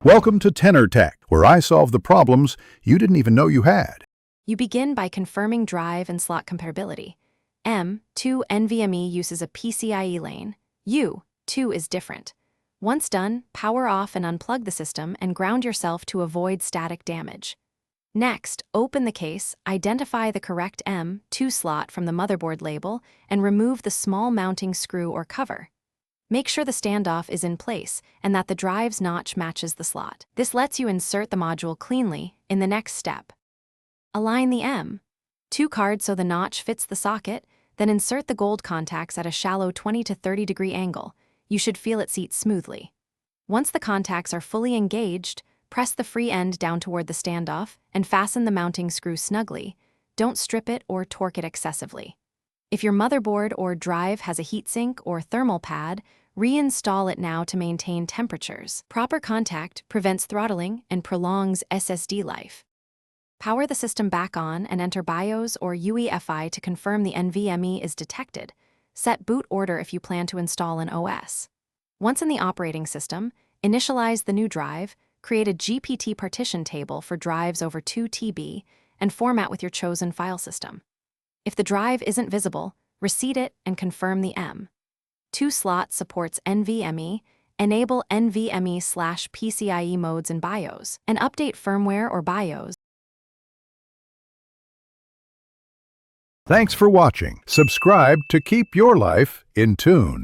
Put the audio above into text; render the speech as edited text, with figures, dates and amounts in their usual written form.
Welcome to Tenor Tech, where I solve the problems you didn't even know you had. You begin by confirming drive and slot compatibility. M2 NVMe uses a PCIe lane. U2 is different. Once done, power off and unplug the system and ground yourself to avoid static damage. Next, open the case, identify the correct M2 slot from the motherboard label, and remove the small mounting screw or cover. Make sure the standoff is in place and that the drive's notch matches the slot. This lets you insert the module cleanly in the next step. Align the M2 card so the notch fits the socket, then insert the gold contacts at a shallow 20 to 30 degree angle. You should feel it seat smoothly. Once the contacts are fully engaged, press the free end down toward the standoff and fasten the mounting screw snugly. Don't strip it or torque it excessively. If your motherboard or drive has a heatsink or thermal pad, reinstall it now to maintain temperatures. Proper contact prevents throttling and prolongs SSD life. Power the system back on and enter BIOS or UEFI to confirm the NVMe is detected. Set boot order if you plan to install an OS. Once in the operating system, initialize the new drive, create a GPT partition table for drives over 2 TB, and format with your chosen file system. If the drive isn't visible, reseat it and confirm the M2 slot supports NVMe, enable NVMe/PCIe modes in BIOS, and update firmware or BIOS. Thanks for watching. Subscribe to keep your life in tune.